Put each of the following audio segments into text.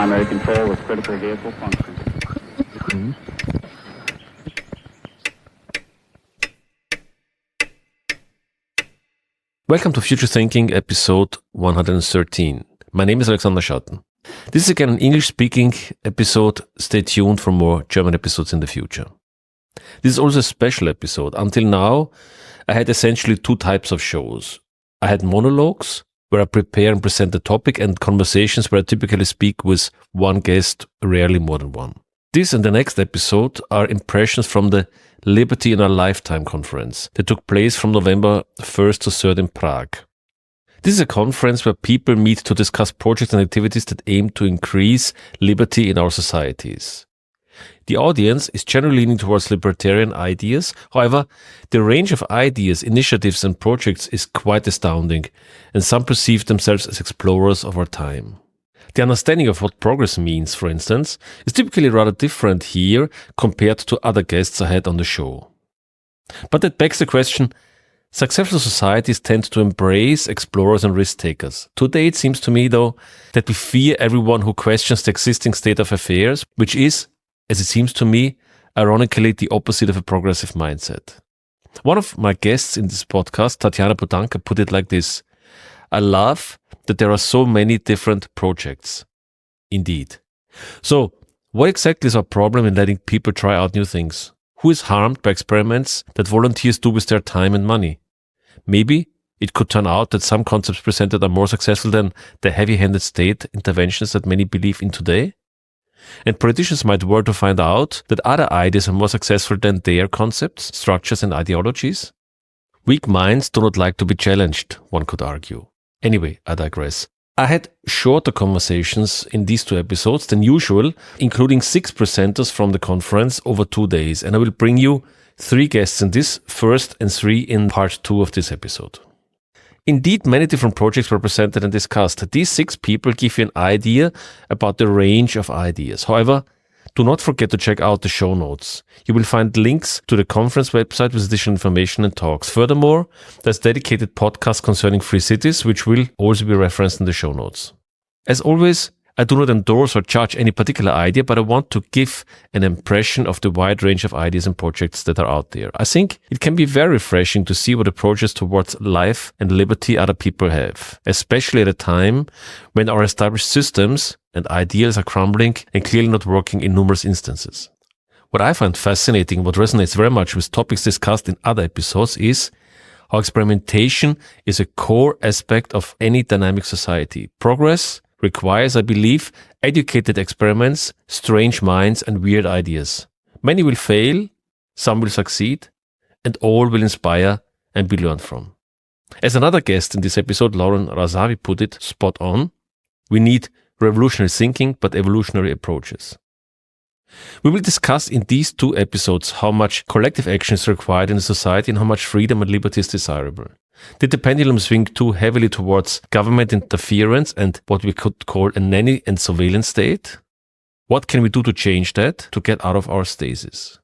Primary control with critical vehicle function. Welcome to Future Thinking, episode 113. My name is Alexander Schatten. This is again an English-speaking episode. Stay tuned for more German episodes in the future. This is also a special episode. Until now, I had essentially two types of shows. I had monologues, where I prepare and present the topic, and conversations where I typically speak with one guest, rarely more than one. This and the next episode are impressions from the Liberty in Our Lifetime conference that took place from November 1st to 3rd in Prague. This is a conference where people meet to discuss projects and activities that aim to increase liberty in our societies. The audience is generally leaning towards libertarian ideas. However, the range of ideas, initiatives and projects is quite astounding, and some perceive themselves as explorers of our time. The understanding of what progress means, for instance, is typically rather different here compared to other guests I had on the show. But that begs the question, successful societies tend to embrace explorers and risk-takers. Today it seems to me, though, that we fear everyone who questions the existing state of affairs, which is, as it seems to me, ironically the opposite of a progressive mindset. One of my guests in this podcast, Tatiana Butanka, put it like this: I love that there are so many different projects. Indeed. So, what exactly is our problem in letting people try out new things? Who is harmed by experiments that volunteers do with their time and money? Maybe it could turn out that some concepts presented are more successful than the heavy-handed state interventions that many believe in today. And politicians might work to find out that other ideas are more successful than their concepts, structures and ideologies. Weak minds do not like to be challenged, one could argue. Anyway, I digress. I had shorter conversations in these two episodes than usual, including 6 presenters from the conference over 2 days, and I will bring you 3 guests in this first and 3 in part 2 of this episode. Indeed, many different projects were presented and discussed. These 6 people give you an idea about the range of ideas. However, do not forget to check out the show notes. You will find links to the conference website with additional information and talks. Furthermore, there's dedicated podcasts concerning free cities, which will also be referenced in the show notes. As always, I do not endorse or judge any particular idea, but I want to give an impression of the wide range of ideas and projects that are out there. I think it can be very refreshing to see what approaches towards life and liberty other people have, especially at a time when our established systems and ideals are crumbling and clearly not working in numerous instances. What I find fascinating, what resonates very much with topics discussed in other episodes, is how experimentation is a core aspect of any dynamic society. Progress requires, I believe, educated experiments, strange minds and weird ideas. Many will fail, some will succeed, and all will inspire and be learned from. As another guest in this episode, Lauren Razavi, put it spot on, we need revolutionary thinking but evolutionary approaches. We will discuss in these 2 episodes how much collective action is required in a society and how much freedom and liberty is desirable. Did the pendulum swing too heavily towards government interference and what we could call a nanny and surveillance state? What can we do to change that, to get out of our stasis?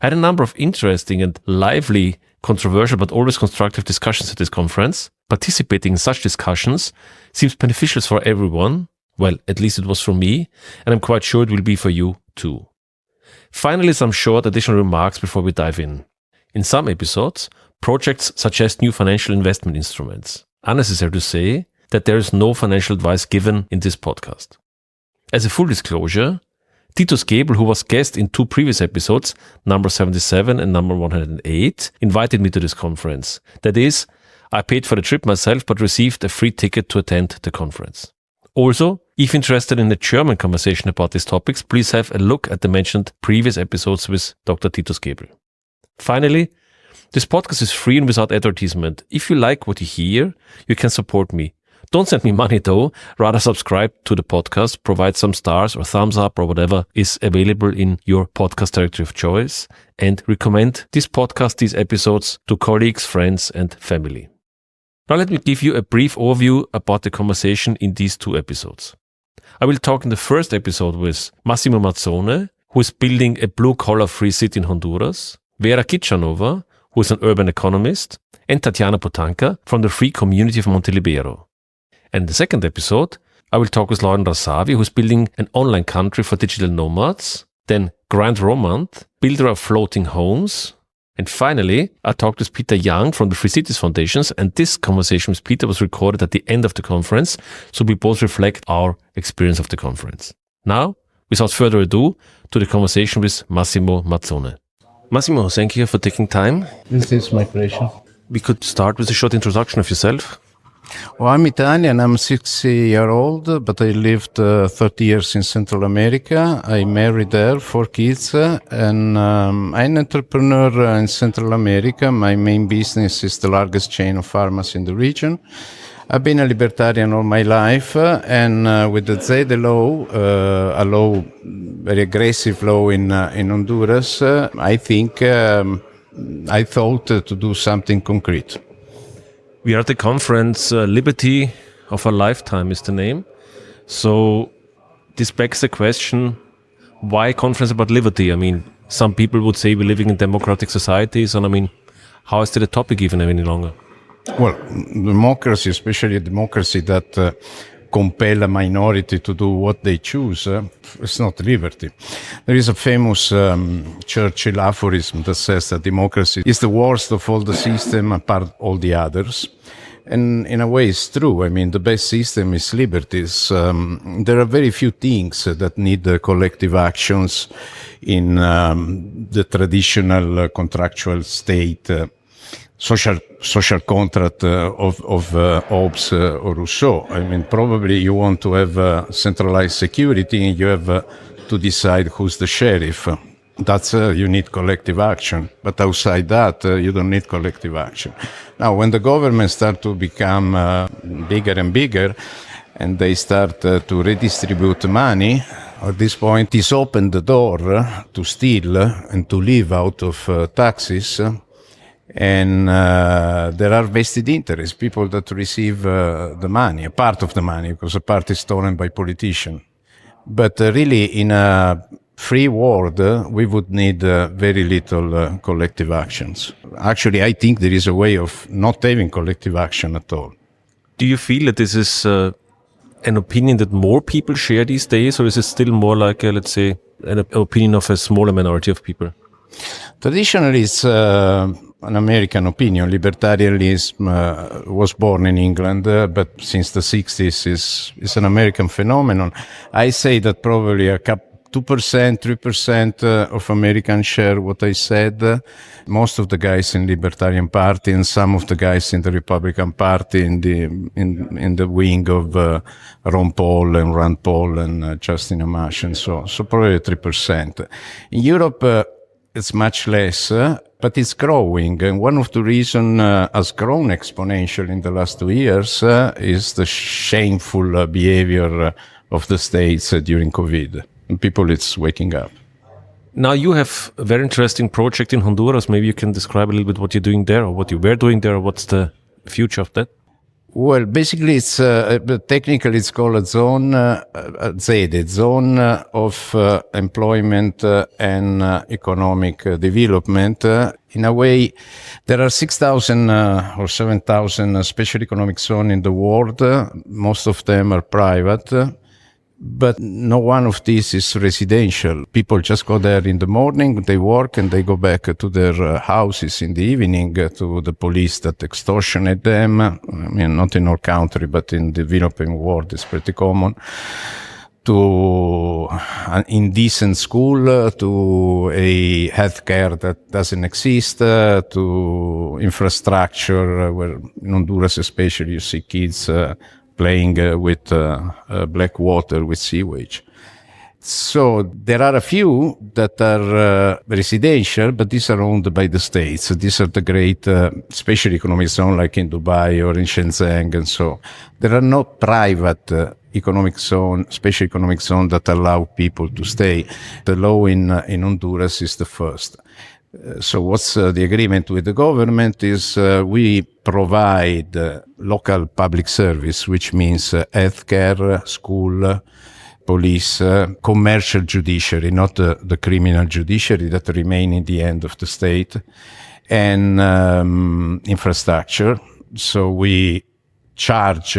I had a number of interesting and lively, controversial but always constructive discussions at this conference. Participating in such discussions seems beneficial for everyone. Well, at least it was for me, and I'm quite sure it will be for you too. Finally, some short additional remarks before we dive in. In some episodes, projects suggest new financial investment instruments. Unnecessary to say that there is no financial advice given in this podcast. As a full disclosure, Titus Gebel, who was guest in 2 previous episodes, number 77 and number 108, invited me to this conference. That is, I paid for the trip myself but received a free ticket to attend the conference. Also, if interested in a German conversation about these topics, please have a look at the mentioned previous episodes with Dr. Titus Gebel. Finally, this podcast is free and without advertisement. If you like what you hear, you can support me. Don't send me money though, rather subscribe to the podcast, provide some stars or thumbs up or whatever is available in your podcast directory of choice, and recommend this podcast, these episodes to colleagues, friends and family. Now let me give you a brief overview about the conversation in these 2 episodes. I will talk in the first episode with Massimo Mazzone, who is building a blue-collar free city in Honduras, Vera Kichanova, who is an urban economist, and Tatiana Butanka from the free Community of Montelibero. And in the second episode, I will talk with Lauren Razavi, who's building an online country for digital nomads. Then Grand Romand, builder of floating homes. And finally, I talked with Peter Young from the Free Cities Foundations, and this conversation with Peter was recorded at the end of the conference, so we both reflect our experience of the conference. Now, without further ado, to the conversation with Massimo Mazzone. Massimo, thank you for taking time. This is my pleasure. We could start with a short introduction of yourself. Well, I'm Italian. I'm 60-year-old, but I lived 30 years in Central America. I married there, 4 kids, and I'm an entrepreneur in Central America. My main business is the largest chain of pharmacies in the region. I've been a libertarian all my life, and with the ZEDE law, a law, very aggressive law in Honduras, I think I thought to do something concrete. We are at the conference, Liberty of a Lifetime is the name. So this begs the question, why a conference about liberty? I mean, some people would say we're living in democratic societies, and I mean, how is that a topic even any longer? Well, democracy, especially a democracy that compel a minority to do what they choose, it's not liberty. There is a famous Churchill aphorism that says that democracy is the worst of all the system apart all the others. And in a way it's true. I mean, the best system is liberties. There are very few things that need collective actions in the traditional contractual state. Social contract of Hobbes or Rousseau. I mean, probably you want to have centralized security, and you have to decide who's the sheriff. That's you need collective action. But outside that, you don't need collective action. Now, when the government start to become bigger and bigger, and they start to redistribute money, at this point, this opened the door to steal and to live out of taxes. And there are vested interests, people that receive the money, a part of the money, because a part is stolen by politicians. But really, in a free world, we would need very little collective actions. Actually, I think there is a way of not having collective action at all. Do you feel that this is an opinion that more people share these days, or is it still more like, let's say, an opinion of a smaller minority of people? Traditionally, it's an American opinion. Libertarianism was born in England, but since the 60s is an American phenomenon. I say that probably 2%, 3% of Americans share what I said. Most of the guys in Libertarian Party and some of the guys in the Republican Party in the wing of Ron Paul and Rand Paul and Justin Amash and so probably 3%. In Europe, it's much less, but it's growing. And one of the reasons has grown exponentially in the last 2 years is the shameful behavior of the states during COVID. And people, it's waking up. Now you have a very interesting project in Honduras. Maybe you can describe a little bit what you're doing there, or what you were doing there, or what's the future of that? Well, basically, it's technically it's called a zone, ZEDE, zone of employment and economic development. In a way, there are 6,000 or 7,000 special economic zones in the world. Most of them are private. But no one of these is residential. People just go there in the morning, they work, and they go back to their houses in the evening to the police that extortionate them. I mean, not in our country, but in the developing world, it's pretty common. To an indecent school, to a healthcare that doesn't exist, to infrastructure, where in Honduras especially you see kids playing with black water, with sewage. So there are a few that are residential, but these are owned by the states. These are the great special economic zones like in Dubai or in Shenzhen and so. There are no private economic zone, special economic zone that allow people to stay. The law in Honduras is the first. So what's the agreement with the government is we provide local public service, which means healthcare, school, police, commercial judiciary, not the criminal judiciary that remain in the end of the state, and infrastructure. So we charge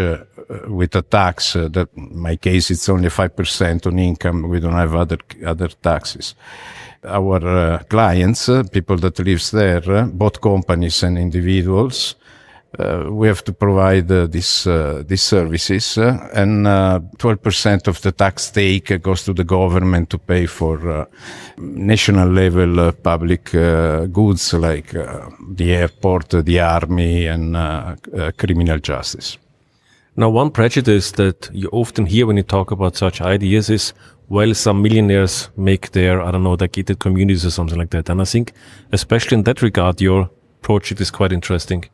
with a tax that in my case it's only 5% on income. We don't have other taxes. Our clients, people that lives there, both companies and individuals, we have to provide these services, and 12% of the tax take goes to the government to pay for national level public goods like the airport, the army, and criminal justice. Now, one prejudice that you often hear when you talk about such ideas is, well, some millionaires make their, their gated communities or something like that. And I think, especially in that regard, your project is quite interesting.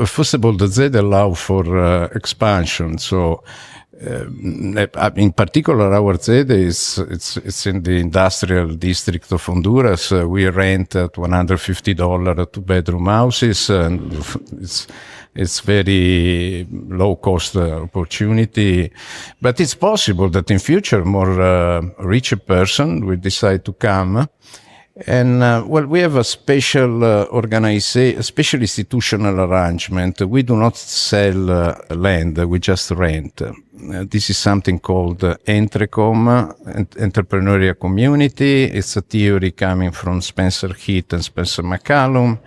First of all, the ZED allow for expansion. So, in particular, our ZED it's in the industrial district of Honduras. We rent at $150 two-bedroom houses, and it's very low cost opportunity. But it's possible that in future more richer person will decide to come. And we have a special a special institutional arrangement. We do not sell land; we just rent. This is something called Entrecom, Entrepreneurial Community. It's a theory coming from Spencer Heath and Spencer McCallum.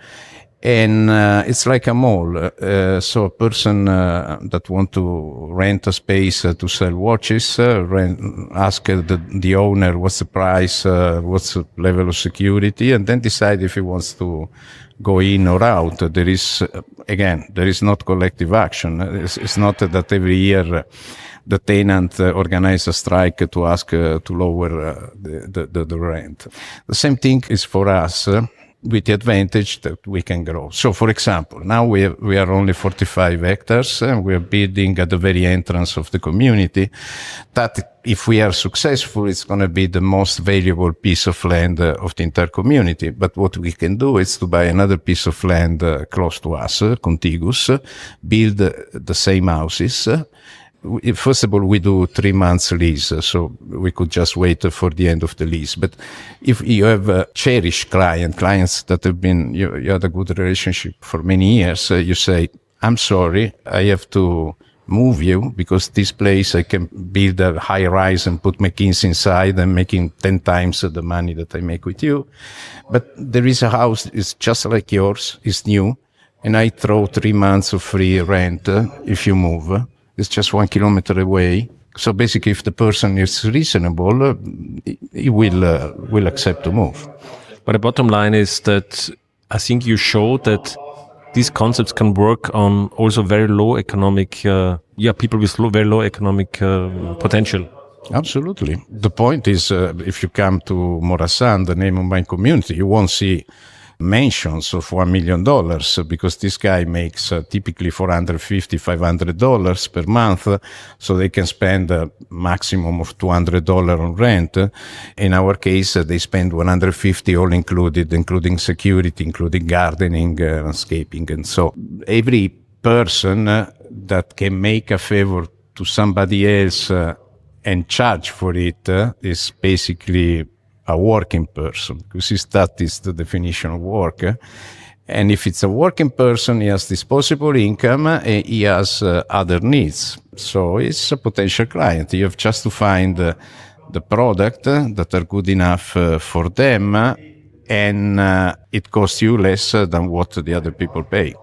And it's like a mall. So a person that want to rent a space to sell watches, ask the owner what's the price, what's the level of security, and then decide if he wants to go in or out. There is not collective action. It's not that every year the tenant organize a strike to ask to lower the rent. The same thing is for us. With the advantage that we can grow. So, for example, now we are only 45 hectares, and we are building at the very entrance of the community. That, if we are successful, it's going to be the most valuable piece of land of the entire community. But what we can do is to buy another piece of land close to us, contiguous, build the same houses. First of all, we do 3 months lease, so we could just wait for the end of the lease. But if you have a cherished clients that have been, you had a good relationship for many years, you say, I'm sorry, I have to move you because this place I can build a high rise and put McKinsey inside and making 10 times the money that I make with you. But there is a house, it's just like yours, it's new, and I throw 3 months of free rent if you move. It's just 1 kilometer away. So basically, if the person is reasonable, he will accept to move. But the bottom line is that I think you show that these concepts can work on also very low economic, people with very low economic potential. Absolutely. The point is, if you come to Morazan, the name of my community, you won't see mentions of $1 million because this guy makes typically $450, $500 per month, so they can spend a maximum of $200 on rent. In our case, they spend $150 all included, including security, including gardening, landscaping, and so every person that can make a favor to somebody else and charge for it is basically a working person, because that is the definition of work. And if it's a working person, he has disposable income and he has other needs. So it's a potential client. You have just to find the product that are good enough for them, and it costs you less than what the other people pay.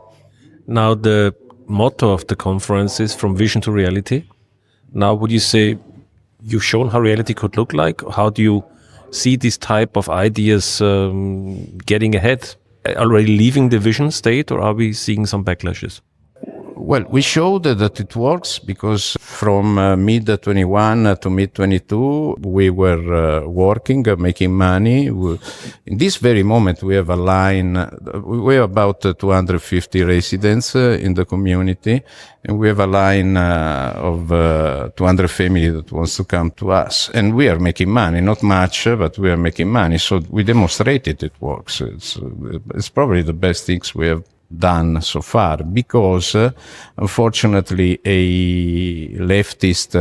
Now, the motto of the conference is From Vision to Reality. Now, would you say you've shown how reality could look like? How do you see this type of ideas getting ahead, already leaving the vision state, or are we seeing some backlashes? Well, we showed that it works because from mid-21 to mid-22, we were working, making money. In this very moment, we have a line. We have about 250 residents in the community, and we have a line of 200 families that wants to come to us. And we are making money, not much, but we are making money. So we demonstrated it works. It's probably the best things we have done so far, because unfortunately a leftist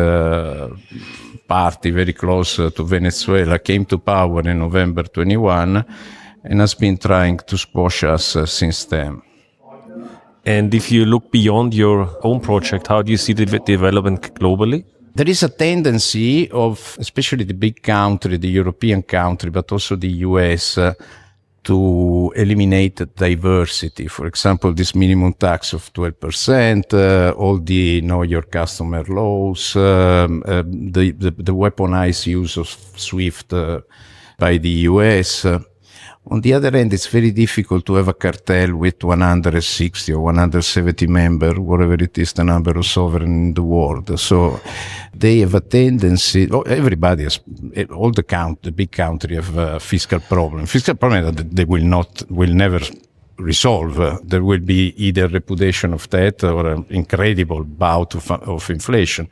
party very close to Venezuela came to power in November 21 and has been trying to squash us since then. And if you look beyond your own project, how do you see the development globally? There is a tendency of, especially the big country, the European country, but also the US, to eliminate diversity. For example, this minimum tax of 12%, all the know your customer laws, the weaponized use of SWIFT by the US. On the other hand, it's very difficult to have a cartel with 160 or 170 members, whatever it is, the number of sovereign in the world. So they have a tendency, everybody has, all the big country have a fiscal problem. Fiscal problem that they will never resolve. There will be either repudiation of debt or an incredible bout of inflation.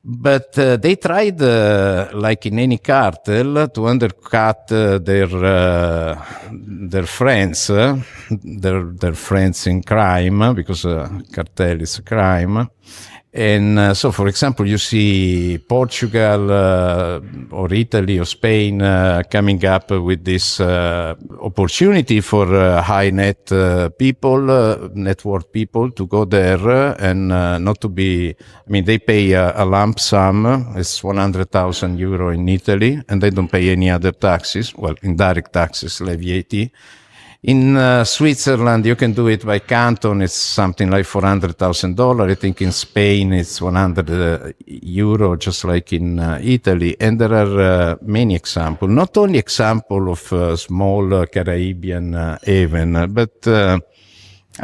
But they tried, like in any cartel, to undercut their friends, their friends in crime, because cartel is a crime. And so, for example, you see Portugal or Italy or Spain coming up with this opportunity for high net worth people to go there and not to be, I mean, they pay a lump sum, it's 100,000 euro in Italy, and they don't pay any other taxes, well, indirect taxes like VAT. In Switzerland, you can do it by canton. It's something like $400,000. I think in Spain, it's 100 euro, just like in Italy. And there are many examples, not only example of small Caribbean haven, but I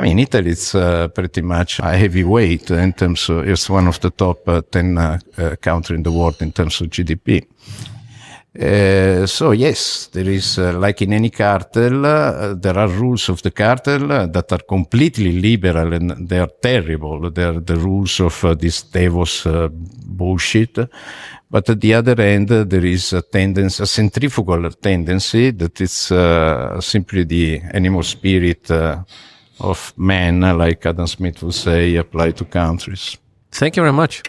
mean, Italy is pretty much a heavyweight in terms of, it's one of the top 10 countries in the world in terms of GDP. So yes, there is, like in any cartel, there are rules of the cartel that are completely liberal and they are terrible. They're the rules of this Davos bullshit. But at the other end, there is a tendency, a centrifugal tendency that is simply the animal spirit of man, like Adam Smith would say, applied to countries. Thank you very much.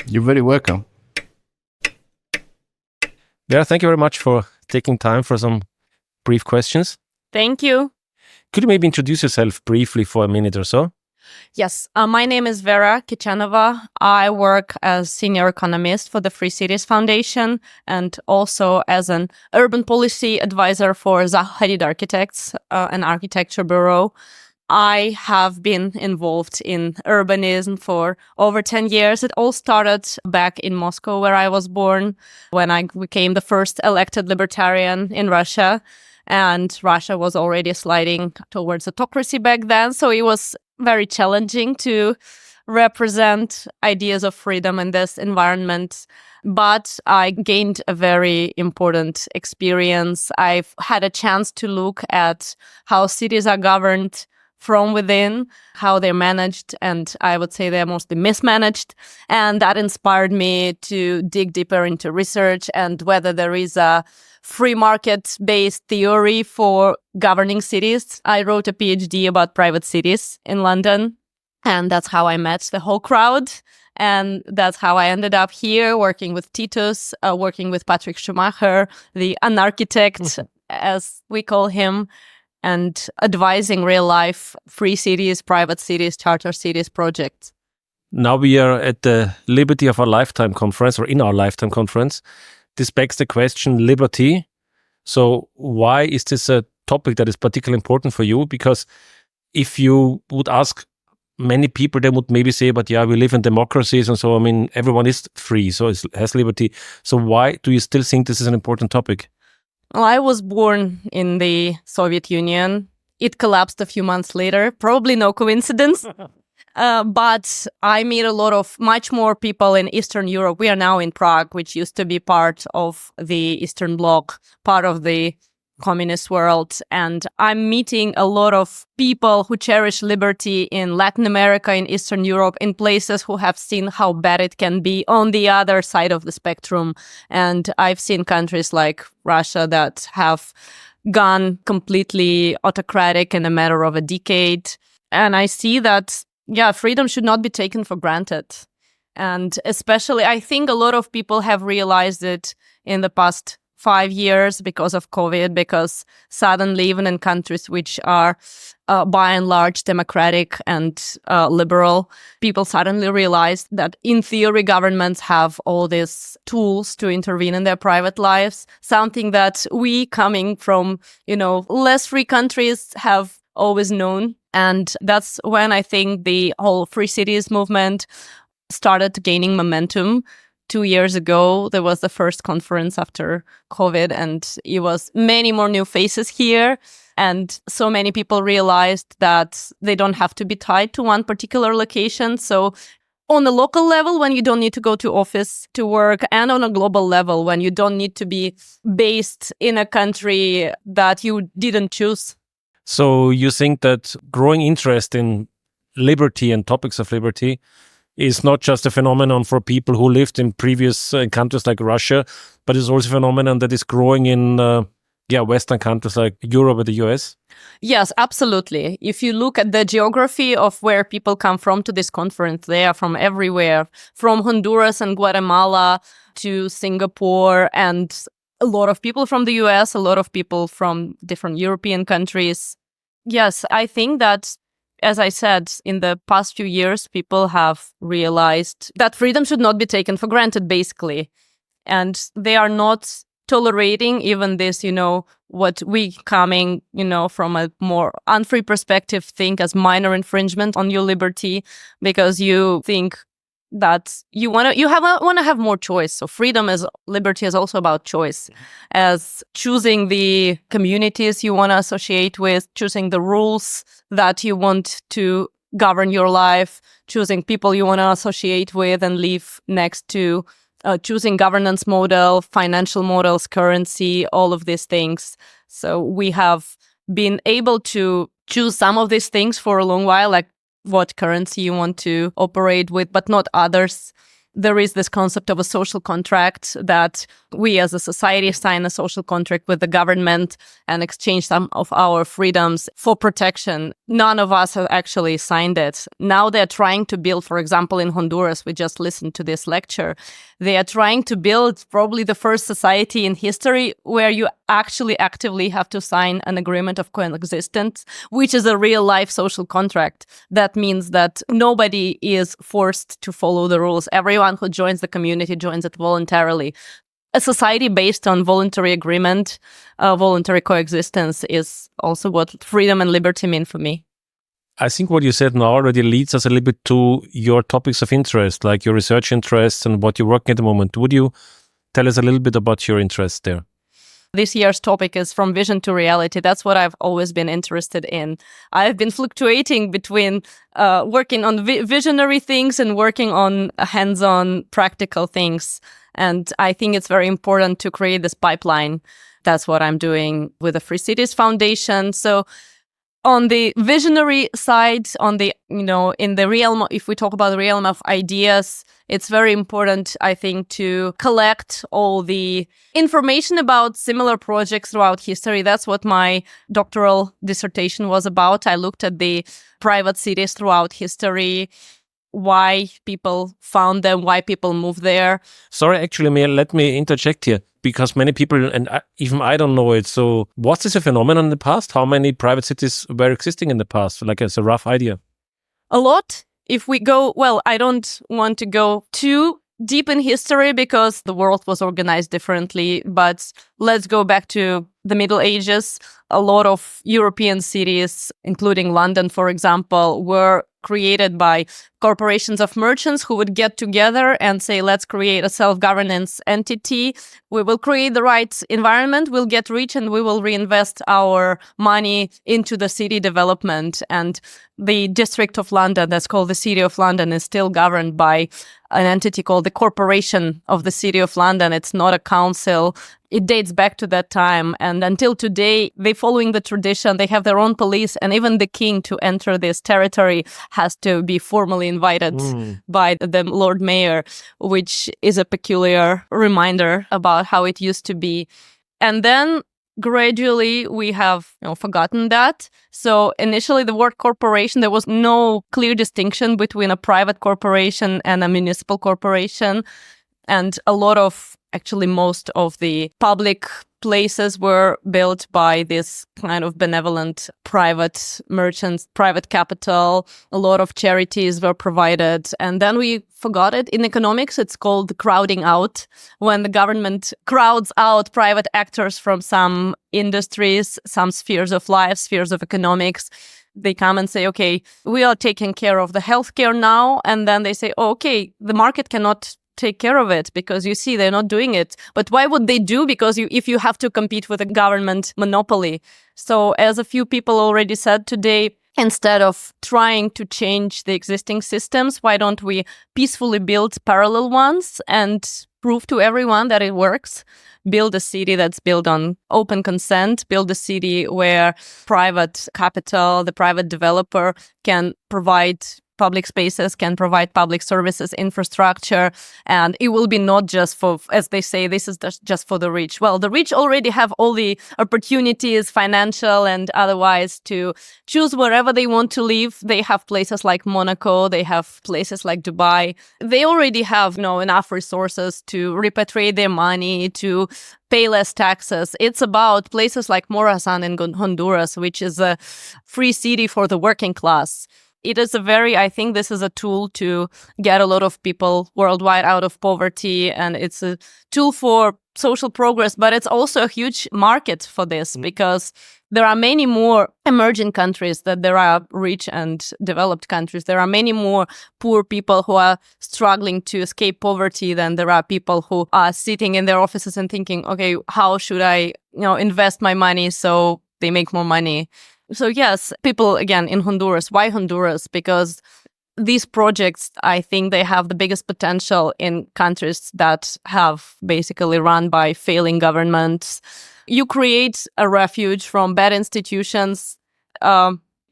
You're very welcome. Vera, thank you very much for taking time for some brief questions. Thank you. Could you maybe introduce yourself briefly for a minute or so? Yes, my name is Vera Kichanova. I work as senior economist for the Free Cities Foundation and also as an urban policy advisor for Zaha Architects, an architecture bureau. I have been involved in urbanism for over 10 years. It all started back in Moscow, where I was born, when I became the first elected libertarian in Russia. And Russia was already sliding towards autocracy back then. So it was very challenging to represent ideas of freedom in this environment. But I gained a very important experience. I've had a chance to look at how cities are governed from within, how they're managed, and I would say they're mostly mismanaged. And that inspired me to dig deeper into research and whether there is a free market-based theory for governing cities. I wrote a PhD about private cities in London, and that's how I met the whole crowd. And that's how I ended up here working with Titus, working with Patrick Schumacher, the anarchitect, as we call him, and advising real-life free cities, private cities, charter cities projects. Now we are at the Liberty of our Lifetime conference, or in our Lifetime conference. This begs the question, liberty. So why is this a topic that is particularly important for you? Because if you would ask many people, they would maybe say, but yeah, we live in democracies, and so, I mean, everyone is free, so it has liberty. So why do you still think this is an important topic? Well, I was born in the Soviet Union. It collapsed a few months later. Probably no coincidence. But I meet much more people in Eastern Europe. We are now in Prague, which used to be part of the Eastern Bloc, part of the communist world. And I'm meeting a lot of people who cherish liberty in Latin America, in Eastern Europe, in places who have seen how bad it can be on the other side of the spectrum. And I've seen countries like Russia that have gone completely autocratic in a matter of a decade. And I see that, freedom should not be taken for granted. And especially, I think a lot of people have realized it in the past 5 years because of COVID, because suddenly even in countries which are by and large democratic and liberal, people suddenly realized that in theory governments have all these tools to intervene in their private lives, something that we coming from, less free countries have always known. And that's when I think the whole Free Cities movement started gaining momentum. 2 years ago, there was the first conference after COVID, and it was many more new faces here. And so many people realized that they don't have to be tied to one particular location. So on the local level, when you don't need to go to office to work, and on a global level, when you don't need to be based in a country that you didn't choose. So you think that growing interest in liberty and topics of liberty is not just a phenomenon for people who lived in previous countries like Russia, but is also a phenomenon that is growing in Western countries like Europe or the US? Yes, absolutely. If you look at the geography of where people come from to this conference, they are from everywhere, from Honduras and Guatemala to Singapore, and a lot of people from the US, a lot of people from different European countries. Yes, I think that, as I said, in the past few years, people have realized that freedom should not be taken for granted, basically. And they are not tolerating even this, what we coming, from a more unfree perspective think as minor infringement on your liberty, because you think that you want to have more choice. So liberty is also about choice, as choosing the communities you want to associate with, choosing the rules that you want to govern your life, choosing people you want to associate with and live next to, choosing governance model, financial models, currency, all of these things. So we have been able to choose some of these things for a long while, like what currency you want to operate with, but not others. There is this concept of a social contract, that we as a society sign a social contract with the government and exchange some of our freedoms for protection. None of us have actually signed it. Now they're trying to build, for example, in Honduras, we just listened to this lecture, they are trying to build probably the first society in history where you actually actively have to sign an agreement of coexistence, which is a real life social contract. That means that nobody is forced to follow the rules. Everyone who joins the community joins it voluntarily. A society based on voluntary agreement, voluntary coexistence is also what freedom and liberty mean for me. I think what you said now already leads us a little bit to your topics of interest, like your research interests and what you're working at the moment. Would you tell us a little bit about your interests there? This year's topic is From Vision to Reality. That's what I've always been interested in. I've been fluctuating between working on visionary things and working on hands-on practical things. And I think it's very important to create this pipeline. That's what I'm doing with the Free Cities Foundation. So on the visionary side, on the, in the realm, if we talk about the realm of ideas, it's very important, I think, to collect all the information about similar projects throughout history. That's what my doctoral dissertation was about. I looked at the private cities throughout history, why people found them, why people moved there. Sorry, actually, let me interject here, because many people, and even I don't know it. So was this a phenomenon in the past? How many private cities were existing in the past? Like as a rough idea. A lot. If we go, I don't want to go too deep in history because the world was organized differently, but let's go back to the Middle Ages. A lot of European cities, including London, for example, were created by corporations of merchants who would get together and say, let's create a self-governance entity. We will create the right environment, we'll get rich, and we will reinvest our money into the city development. And the District of London, that's called the City of London, is still governed by an entity called the Corporation of the City of London. It's not a council. It dates back to that time. And until today, they're following the tradition. They have their own police. And even the king, to enter this territory, has to be formally invited by the Lord Mayor, which is a peculiar reminder about how it used to be. And then gradually we have forgotten that. So initially the word corporation, there was no clear distinction between a private corporation and a municipal corporation. And a lot of Actually, most of the public places were built by this kind of benevolent private merchants, private capital. A lot of charities were provided. And then we forgot it. In economics, it's called crowding out, when the government crowds out private actors from some industries, some spheres of life, spheres of economics. They come and say, okay, we are taking care of the healthcare now. And then they say, oh, okay, the market cannot take care of it because you see they're not doing it. But why would they do? Because if you have to compete with a government monopoly. So as a few people already said today, instead of trying to change the existing systems, why don't we peacefully build parallel ones and prove to everyone that it works? Build a city that's built on open consent, build a city where private capital, the private developer can provide public spaces, can provide public services, infrastructure, and it will be not just for, as they say, this is just for the rich. Well, the rich already have all the opportunities, financial and otherwise, to choose wherever they want to live. They have places like Monaco, they have places like Dubai. They already have, enough resources to repatriate their money, to pay less taxes. It's about places like Morazan in Honduras, which is a free city for the working class. It is I think this is a tool to get a lot of people worldwide out of poverty, and it's a tool for social progress, but it's also a huge market for this because there are many more emerging countries than there are rich and developed countries. There are many more poor people who are struggling to escape poverty than there are people who are sitting in their offices and thinking, okay, how should I, invest my money so they make more money? So yes, people, again, in Honduras. Why Honduras? Because these projects, I think they have the biggest potential in countries that have basically run by failing governments. You create a refuge from bad institutions.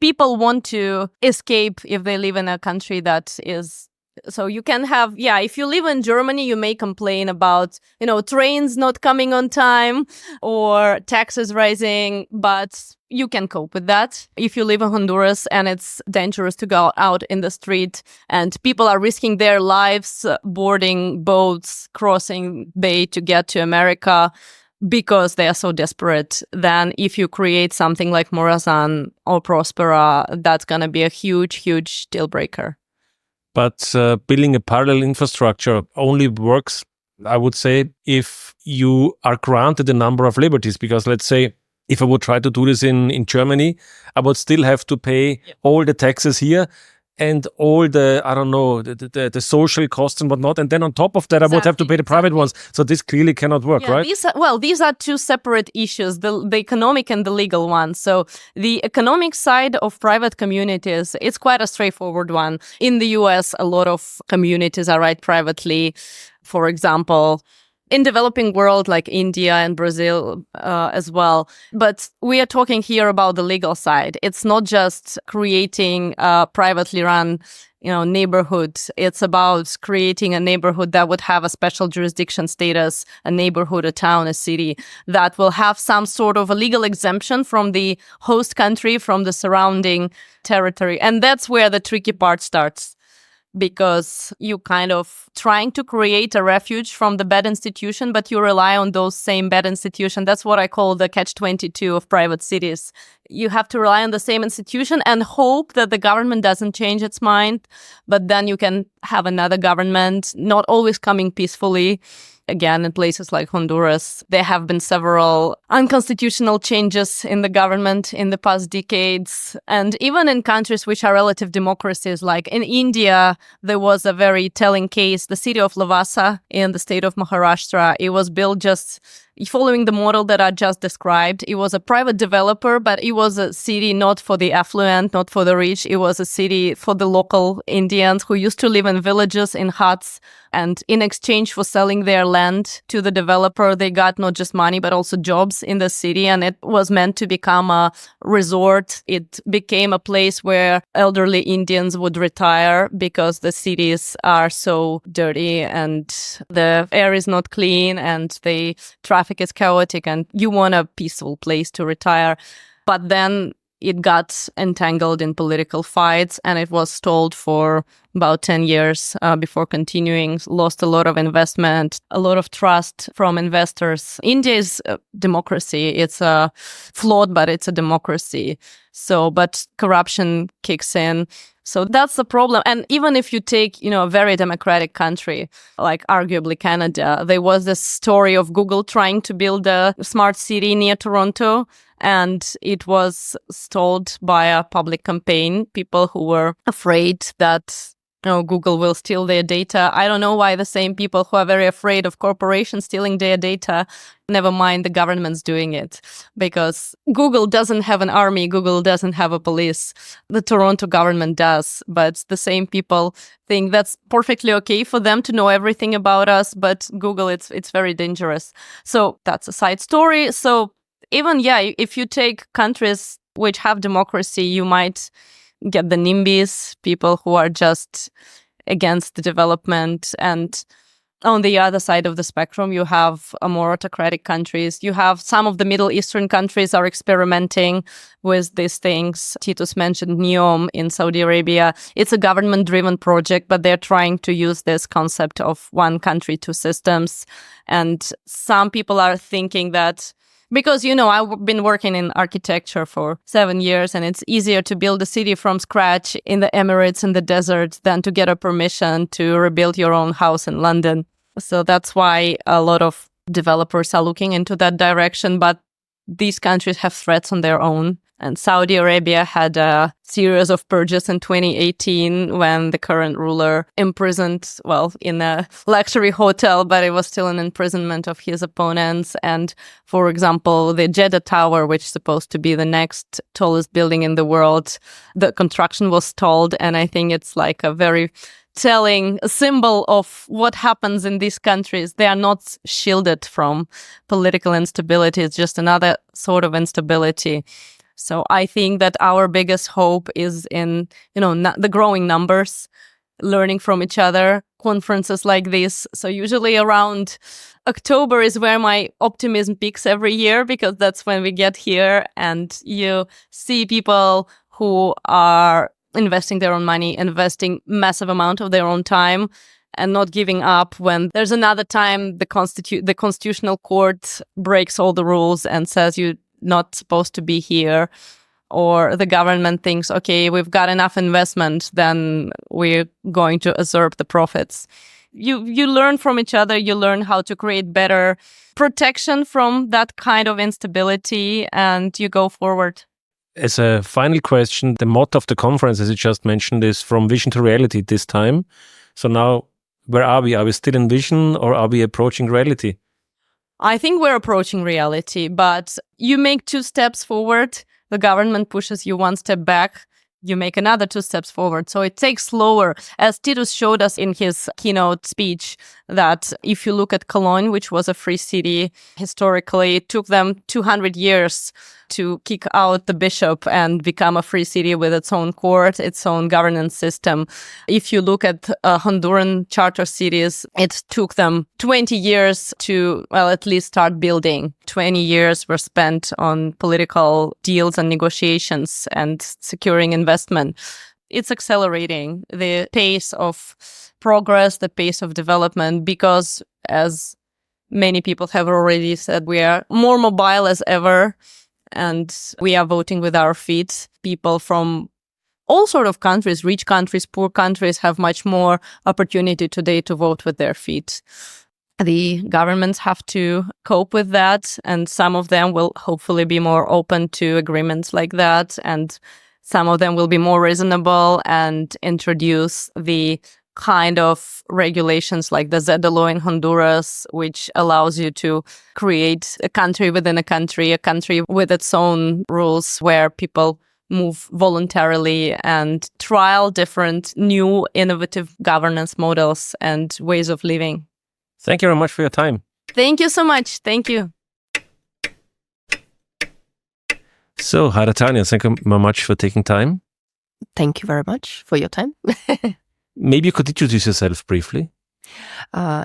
People want to escape if they live in a country that is... So you can have, if you live in Germany, you may complain about, trains not coming on time or taxes rising, but you can cope with that. If you live in Honduras and it's dangerous to go out in the street and people are risking their lives boarding boats, crossing bay to get to America because they are so desperate, then if you create something like Morazan or Prospera, that's going to be a huge, huge deal breaker. But building a parallel infrastructure only works, I would say, if you are granted a number of liberties. Because let's say, if I would try to do this in Germany, I would still have to pay all the taxes here and all the, the social costs and whatnot. And then on top of that, I would have to pay the private ones. So this clearly cannot work, right? These are two separate issues, the economic and the legal one. So the economic side of private communities, it's quite a straightforward one. In the US, a lot of communities are run privately. For example, in developing world like India and Brazil as well. But we are talking here about the legal side. It's not just creating a privately run neighborhood. It's about creating a neighborhood that would have a special jurisdiction status, a neighborhood, a town, a city that will have some sort of a legal exemption from the host country, from the surrounding territory. And that's where the tricky part starts, because you kind of trying to create a refuge from the bad institution, but you rely on those same bad institutions. That's what I call the catch-22 of private cities. You have to rely on the same institution and hope that the government doesn't change its mind, but then you can have another government, not always coming peacefully. Again, in places like Honduras, there have been several unconstitutional changes in the government in the past decades. And even in countries which are relative democracies, like in India, there was a very telling case, the city of Lavasa in the state of Maharashtra. It was built just following the model that I just described. It was a private developer, but it was a city not for the affluent, not for the rich. It was a city for the local Indians who used to live in villages, in huts. And in exchange for selling their land to the developer, they got not just money, but also jobs in the city. And it was meant to become a resort. It became a place where elderly Indians would retire because the cities are so dirty and the air is not clean and the traffic is chaotic and you want a peaceful place to retire. But then it got entangled in political fights, and it was stalled for about 10 years before continuing, lost a lot of investment, a lot of trust from investors. India is a democracy. It's flawed, but it's a democracy. But corruption kicks in. So that's the problem. And even if you take, a very democratic country, like arguably Canada, there was this story of Google trying to build a smart city near Toronto, and it was stalled by a public campaign. People who were afraid that Google will steal their data. I don't know why the same people who are very afraid of corporations stealing their data, never mind the government's doing it. Because Google doesn't have an army, Google doesn't have a police. The Toronto government does. But the same people think that's perfectly okay for them to know everything about us. But Google, it's very dangerous. So that's a side story. So even, if you take countries which have democracy, you might get the NIMBYs, people who are just against the development. And on the other side of the spectrum, you have more autocratic countries. You have some of the Middle Eastern countries are experimenting with these things. Titus mentioned NEOM in Saudi Arabia. It's a government-driven project, but they're trying to use this concept of one country, two systems. And some people are thinking that because, I've been working in architecture for 7 years, and it's easier to build a city from scratch in the Emirates in the desert than to get a permission to rebuild your own house in London. So that's why a lot of developers are looking into that direction. But these countries have threats on their own. And Saudi Arabia had a series of purges in 2018 when the current ruler imprisoned, in a luxury hotel, but it was still an imprisonment of his opponents. And for example, the Jeddah Tower, which is supposed to be the next tallest building in the world, the construction was stalled. And I think it's like a very telling symbol of what happens in these countries. They are not shielded from political instability. It's just another sort of instability. So I think that our biggest hope is in, the growing numbers, learning from each other, conferences like this. So usually around October is where my optimism peaks every year, because that's when we get here and you see people who are investing their own money, investing massive amount of their own time, and not giving up when there's another time the Constitutional Court breaks all the rules and says you're not supposed to be here, or the government thinks, okay, we've got enough investment, then we're going to usurp the profits. You learn from each other, you learn how to create better protection from that kind of instability, and you go forward. As a final question, the motto of the conference, as you just mentioned, is from vision to reality this time. So now, where are we? Are we still in vision, or are we approaching reality? I think we're approaching reality, but you make 2 steps forward, the government pushes you 1 step back, you make another 2 steps forward. So it takes slower. As Titus showed us in his keynote speech, that if you look at Cologne, which was a free city, historically, it took them 200 years to kick out the bishop and become a free city with its own court, its own governance system. If you look at Honduran charter cities, it took them 20 years to, at least start building. 20 years were spent on political deals and negotiations and securing investment. It's accelerating the pace of progress, the pace of development, because as many people have already said, we are more mobile as ever. And we are voting with our feet. People from all sorts of countries, rich countries, poor countries, have much more opportunity today to vote with their feet. The governments have to cope with that, and some of them will hopefully be more open to agreements like that, and some of them will be more reasonable and introduce the kind of regulations like the ZEDA law in Honduras, which allows you to create a country within a country with its own rules where people move voluntarily and trial different new innovative governance models and ways of living. Thank you very much for your time. Thank you so much. Thank you. So, hi Tatiana, thank you very much for taking time. Thank you very much for your time. Maybe you could introduce yourself briefly.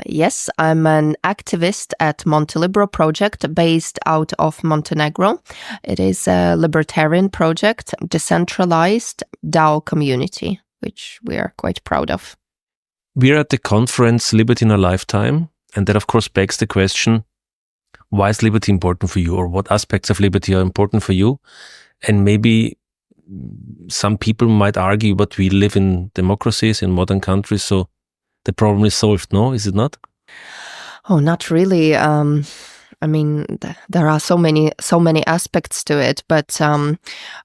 Yes, I'm an activist at Montelibero project based out of Montenegro. It is a libertarian project, decentralized DAO community, which we are quite proud of. We're at the conference Liberty in a Lifetime, and that of course begs the question, why is liberty important for you, or what aspects of liberty are important for you? And maybe some people might argue, but we live in democracies, in modern countries, so the problem is solved, no? Is it not? Oh, not really. I mean, there are so many aspects to it, but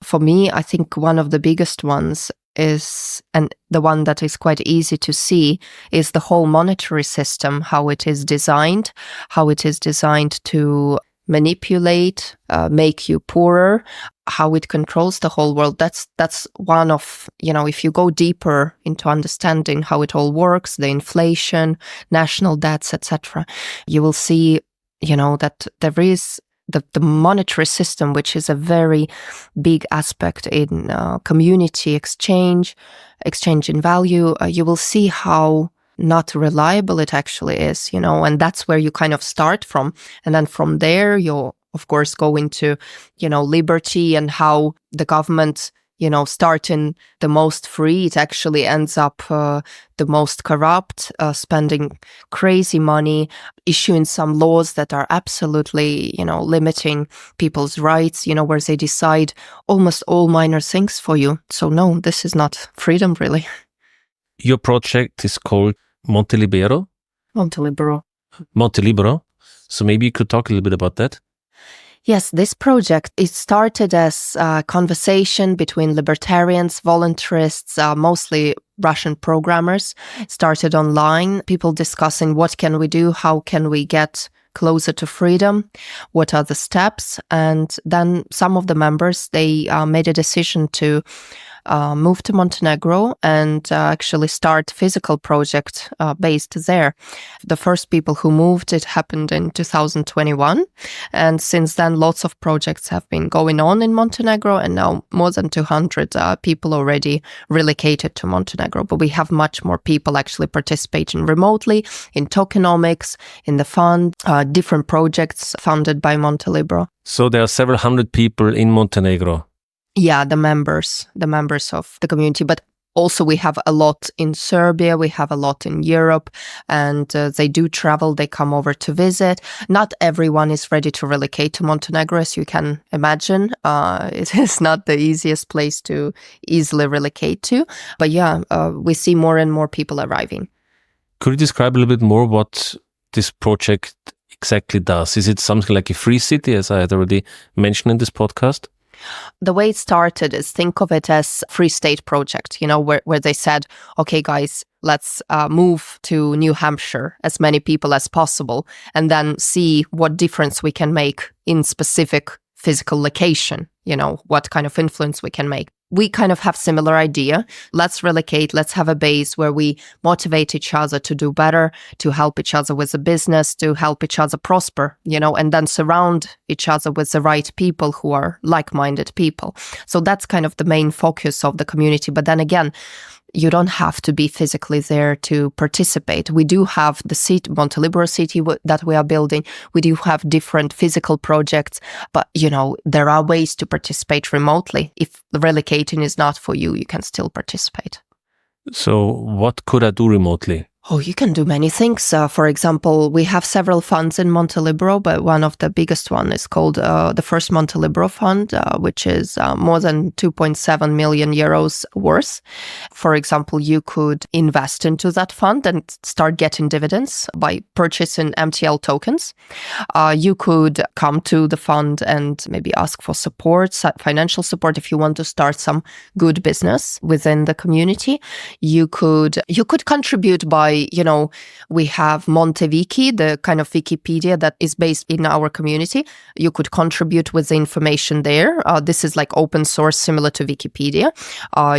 for me, I think one of the biggest ones is, and the one that is quite easy to see, is the whole monetary system, how it is designed to manipulate, make you poorer, how it controls the whole world. That's one of, if you go deeper into understanding how it all works, the inflation, national debts, etc., you will see, that there is the monetary system, which is a very big aspect in community exchange in value. You will see how not reliable it actually is, and that's where you kind of start from. And then from there, you'll, of course, go into, liberty and how the government, starting the most free, it actually ends up the most corrupt, spending crazy money, issuing some laws that are absolutely, limiting people's rights, where they decide almost all minor things for you. So no, this is not freedom, really. Your project is called Montelibero. Montelibero. So maybe you could talk a little bit about that. Yes, this project, it started as a conversation between libertarians, voluntarists, mostly Russian programmers. It started online, people discussing what can we do, how can we get closer to freedom, what are the steps. And then some of the members, they made a decision to move to Montenegro and actually start physical project based there. The first people who moved, it happened in 2021. And since then, lots of projects have been going on in Montenegro, and now more than 200 people already relocated to Montenegro. But we have much more people actually participating remotely in tokenomics, in the fund, different projects funded by Montelibero. So there are several hundred people in Montenegro. Yeah, the members of the community, but also we have a lot in Serbia, we have a lot in Europe, and they do travel, they come over to visit. Not everyone is ready to relocate to Montenegro, as you can imagine. It is not the easiest place to easily relocate to, but yeah, we see more and more people arriving. Could you describe a little bit more what this project exactly does? Is it something like a free city, as I had already mentioned in this podcast? The way it started is, think of it as Free State project, where they said, okay, guys, let's move to New Hampshire, as many people as possible, and then see what difference we can make in specific physical location, what kind of influence we can make. We kind of have similar idea. Let's relocate, let's have a base where we motivate each other to do better, to help each other with a business, to help each other prosper, and then surround each other with the right people who are like-minded people. So that's kind of the main focus of the community. But then again, you don't have to be physically there to participate. We do have the city, Montelibero city that we are building. We do have different physical projects, but there are ways to participate remotely. If relocating is not for you, you can still participate. So what could I do remotely? Oh, you can do many things. For example, we have several funds in Montelibero, but one of the biggest one is called the First Montelibero Fund, which is more than 2.7 million euros worth. For example, you could invest into that fund and start getting dividends by purchasing MTL tokens. You could come to the fund and maybe ask for support, financial support, if you want to start some good business within the community. You could contribute by, we have MonteWiki, the kind of Wikipedia that is based in our community. You could contribute with the information there. This is like open source, similar to Wikipedia.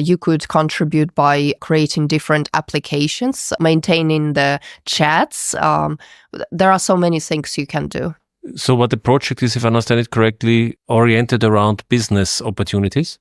You could contribute by creating different applications, maintaining the chats. There are so many things you can do. So what the project is, if I understand it correctly, oriented around business opportunities?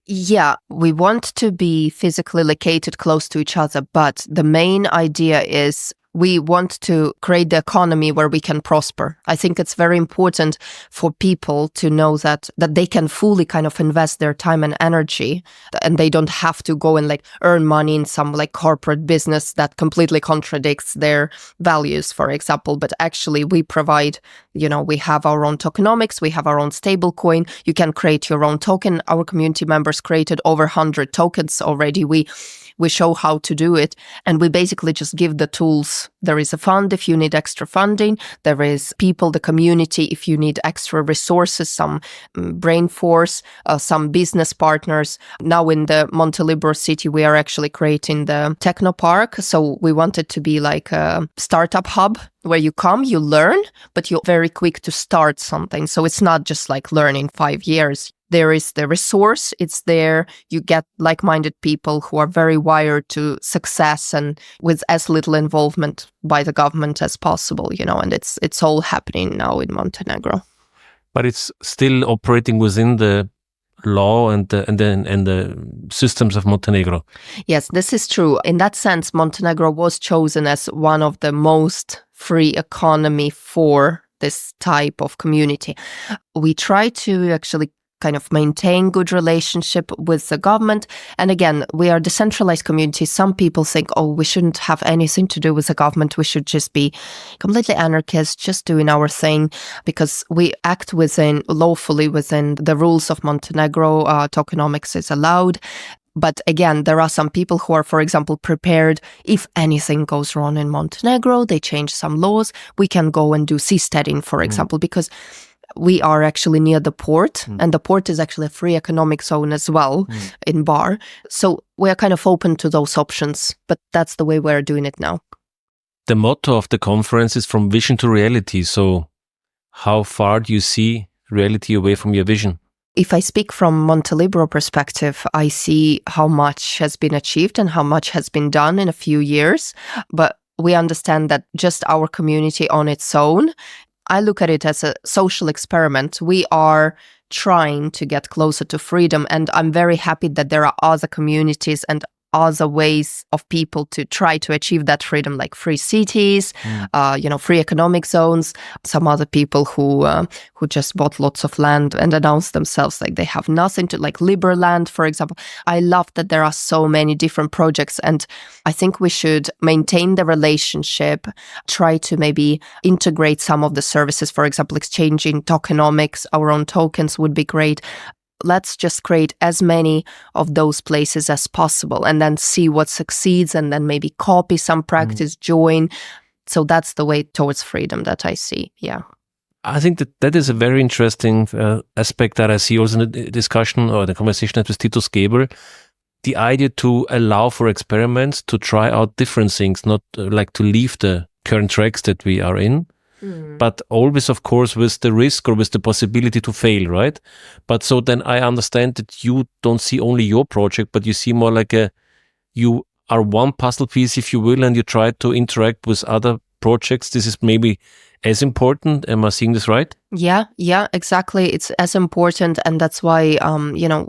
Yeah, we want to be physically located close to each other, but the main idea is we want to create the economy where we can prosper. I think it's very important for people to know that they can fully kind of invest their time and energy, and they don't have to go and like earn money in some like corporate business that completely contradicts their values, for example. But actually we provide, we have our own tokenomics, we have our own stable coin. You can create your own token. Our community members created over 100 tokens already. We show how to do it, and we basically just give the tools. There is a fund if you need extra funding. There is people, the community, if you need extra resources, some brain force, some business partners. Now in the Montelibero city, we are actually creating the Techno Park. So we want it to be like a startup hub where you come, you learn, but you're very quick to start something. So it's not just like learning 5 years. There is the resource, it's there. You get like-minded people who are very wired to success and with as little involvement by the government as possible, and it's all happening now in Montenegro. But it's still operating within the law and the systems of Montenegro. Yes, this is true. In that sense, Montenegro was chosen as one of the most free economy for this type of community. We try to actually kind of maintain good relationship with the government. And again, we are a decentralized community. Some people think, we shouldn't have anything to do with the government. We should just be completely anarchist, just doing our thing, because we act lawfully within the rules of Montenegro. Tokenomics is allowed. But again, there are some people who are, for example, prepared if anything goes wrong in Montenegro, they change some laws, we can go and do seasteading, for example, because we are actually near the port, and the port is actually a free economic zone as well in Bar. So we are kind of open to those options, but that's the way we're doing it now. The motto of the conference is from vision to reality. So how far do you see reality away from your vision? If I speak from Montelibero perspective, I see how much has been achieved and how much has been done in a few years. But we understand that just our community on its own, I look at it as a social experiment. We are trying to get closer to freedom, and I'm very happy that there are other communities and other ways of people to try to achieve that freedom, like free cities, free economic zones. Some other people who just bought lots of land and announced themselves like they have nothing to, like Liberland, for example. I love that there are so many different projects, and I think we should maintain the relationship, try to maybe integrate some of the services, for example, exchanging tokenomics, our own tokens would be great. Let's just create as many of those places as possible and then see what succeeds, and then maybe copy some practice, join. So that's the way towards freedom that I see. Yeah. I think that is a very interesting aspect that I see also in the discussion or the conversation with Titus Gebel. The idea to allow for experiments, to try out different things, not like to leave the current tracks that we are in. But always, of course, with the risk or with the possibility to fail, right? But so then I understand that you don't see only your project, but you see more like you are one puzzle piece, if you will, and you try to interact with other projects. This is maybe as important. Am I seeing this right? Yeah, exactly. It's as important. And that's why,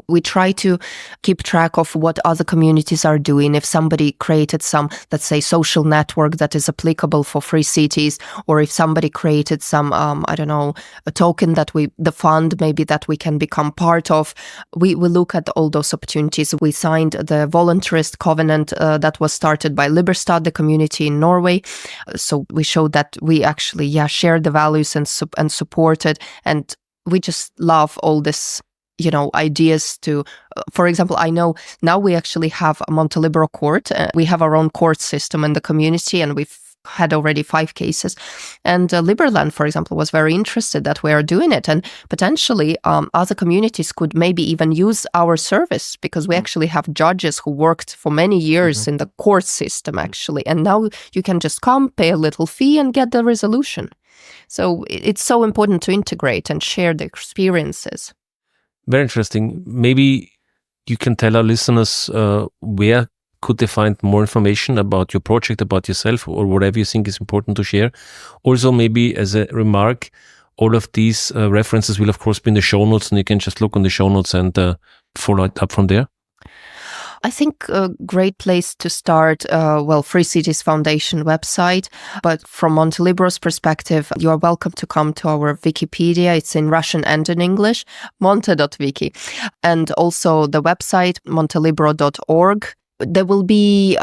we try to keep track of what other communities are doing. If somebody created some, let's say, social network that is applicable for free cities, or if somebody created some, a token that the fund maybe that we can become part of, we look at all those opportunities. We signed the voluntarist covenant that was started by Liberstad, the community in Norway. So we showed that we actually, share the values and support it, and we just love all this ideas to, for example, I know now we actually have a Montelibero court. We have our own court system in the community, and we've had already 5 cases. And Liberland, for example, was very interested that we are doing it, and potentially other communities could maybe even use our service, because we actually have judges who worked for many years in the court system, actually. And now you can just come, pay a little fee, and get the resolution. So it's so important to integrate and share the experiences. Very interesting. Maybe you can tell our listeners where could they find more information about your project, about yourself, or whatever you think is important to share. Also, maybe as a remark, all of these references will, of course, be in the show notes, and you can just look on the show notes and follow it up from there? I think a great place to start, Free Cities Foundation website. But from Montelibero's perspective, you are welcome to come to our Wikipedia. It's in Russian and in English, monte.wiki. And also the website, montelibero.org. There will be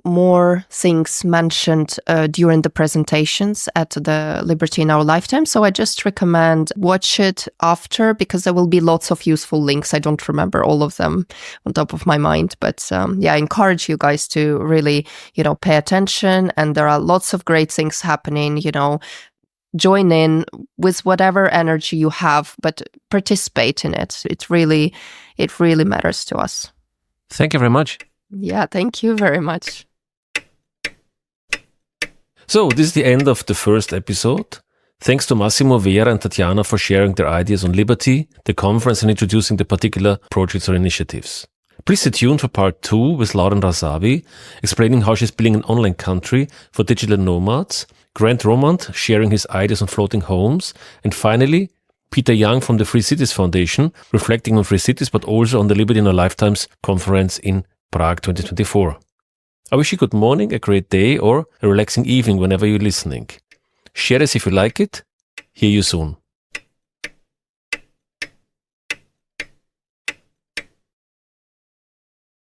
more things mentioned during the presentations at the Liberty in Our Lifetime. So I just recommend watch it after, because there will be lots of useful links. I don't remember all of them on top of my mind. But I encourage you guys to really, pay attention. And there are lots of great things happening, join in with whatever energy you have, but participate in it. It really matters to us. Thank you very much. Yeah, thank you very much. So, this is the end of the first episode. Thanks to Massimo, Vera and Tatiana for sharing their ideas on liberty, the conference, and introducing the particular projects or initiatives. Please stay tuned for part 2 with Lauren Razavi, explaining how she's building an online country for digital nomads, Grant Romand sharing his ideas on floating homes, and finally, Peter Young from the Free Cities Foundation, reflecting on free cities but also on the Liberty in Our Lifetimes conference in Prague 2024. I wish you good morning, a great day, or a relaxing evening whenever you're listening. Share this if you like it. Hear you soon.